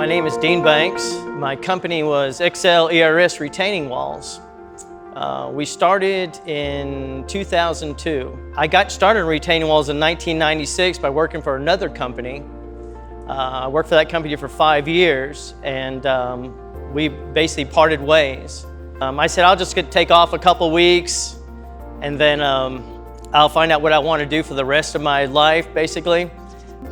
My name is Dean Banks. My company was XL ERS Retaining Walls. We started in 2002. I got started in retaining walls in 1996 by working for another company. I worked for that company for 5 years, and we basically parted ways. I said, I'll just take off a couple weeks, and then I'll find out what I want to do for the rest of my life, basically.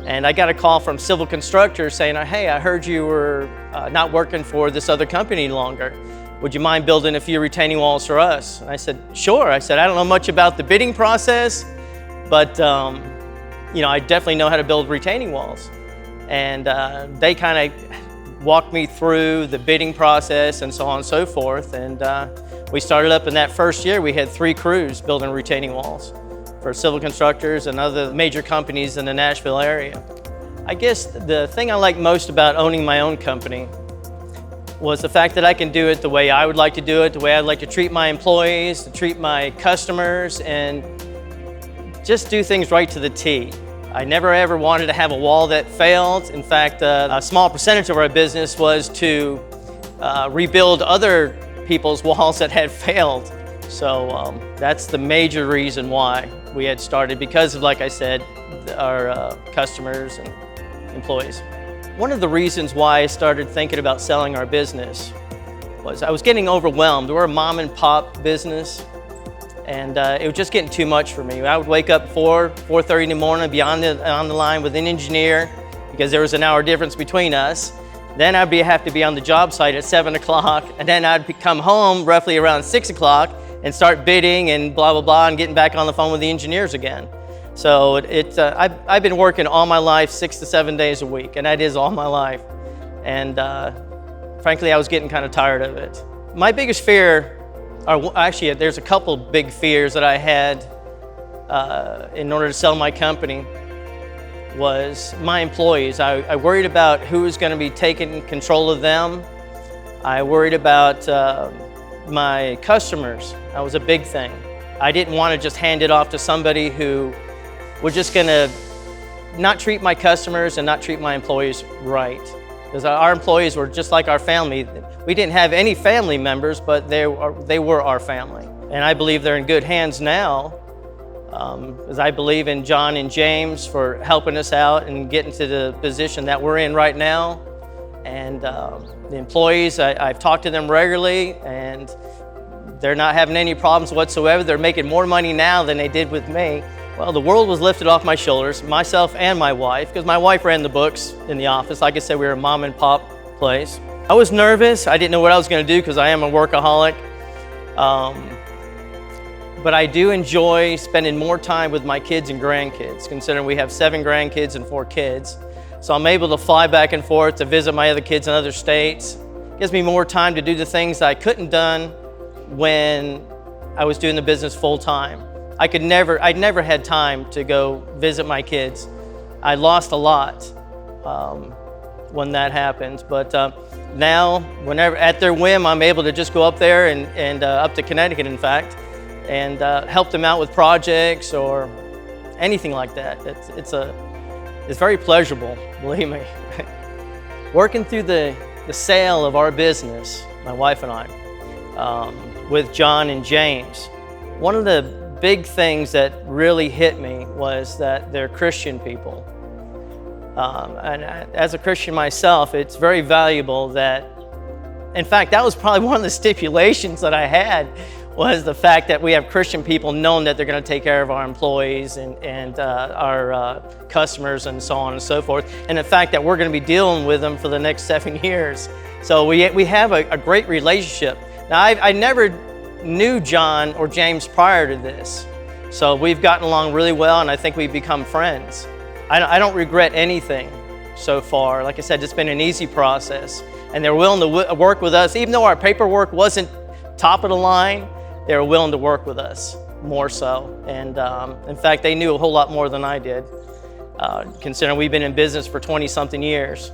And I got a call from civil constructors saying, hey, I heard you were not working for this other company any longer. Would you mind building a few retaining walls for us? And I said, sure. I said, I don't know much about the bidding process, but I definitely know how to build retaining walls. And they kind of walked me through the bidding process and so on and so forth. And we started up in that first year. We had 3 crews building retaining walls for civil constructors and other major companies in the Nashville area. I guess the thing I like most about owning my own company was the fact that I can do it the way I would like to do it, the way I'd like to treat my employees, to treat my customers, and just do things right to the T. I never ever wanted to have a wall that failed. In fact, a small percentage of our business was to rebuild other people's walls that had failed. So that's the major reason why we had started, because of, like I said, our customers and employees. One of the reasons why I started thinking about selling our business was I was getting overwhelmed. We're a mom and pop business, and it was just getting too much for me. I would wake up 4:30 in the morning, be on the line with an engineer, because there was an hour difference between us. Then I'd have to be on the job site at 7 o'clock, and then I'd come home roughly around 6 o'clock and start bidding and blah, blah, blah, and getting back on the phone with the engineers again. So I've been working all my life 6 to 7 days a week, and that is all my life. And frankly, I was getting kind of tired of it. My biggest fear, actually there's a couple big fears that I had in order to sell my company, was my employees. I worried about who was going to be taking control of them. I worried about my customers. That was a big thing. I didn't want to just hand it off to somebody who was just going to not treat my customers and not treat my employees right. Because our employees were just like our family. We didn't have any family members, but they were our family. And I believe they're in good hands now, because I believe in John and James for helping us out and getting to the position that we're in right now. And the employees, I've talked to them regularly, and they're not having any problems whatsoever. They're making more money now than they did with me. Well, the world was lifted off my shoulders, myself and my wife, because my wife ran the books in the office. Like I said, we were a mom and pop place. I was nervous. I didn't know what I was going to do, because I am a workaholic. But I do enjoy spending more time with my kids and grandkids, considering we have 7 grandkids and 4 kids. So I'm able to fly back and forth to visit my other kids in other states. It gives me more time to do the things I couldn't done when I was doing the business full time. I'd never had time to go visit my kids. I lost a lot when that happened, but now, whenever at their whim, I'm able to just go up there and up to Connecticut, in fact, and help them out with projects or anything like that. It's very pleasurable, believe me. Working through the sale of our business, my wife and I, with John and James, one of the big things that really hit me was that they're Christian people. And as a Christian myself, it's very valuable that, in fact, that was probably one of the stipulations that I had, was the fact that we have Christian people knowing that they're going to take care of our employees and our customers and so on and so forth, and the fact that we're going to be dealing with them for the next 7 years. So we have a great relationship. Now, I never knew John or James prior to this, so we've gotten along really well, and I think we've become friends. I don't regret anything so far. Like I said, it's been an easy process, and they're willing to work with us. Even though our paperwork wasn't top of the line, they were willing to work with us more so. And in fact, they knew a whole lot more than I did, considering we've been in business for 20-something years.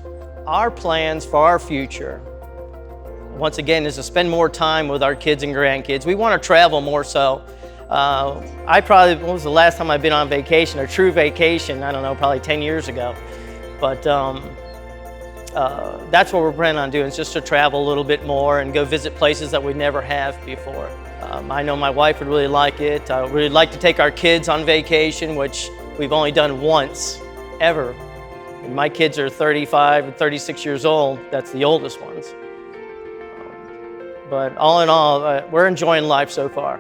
Our plans for our future, once again, is to spend more time with our kids and grandkids. We want to travel more so. When was the last time I've been on vacation, a true vacation? I don't know, probably 10 years ago. But That's what we're planning on doing, is just to travel a little bit more and go visit places that we never have before. I know my wife would really like it. We'd like to take our kids on vacation, which we've only done once, ever. And my kids are 35 and 36 years old. That's the oldest ones. But all in all, we're enjoying life so far.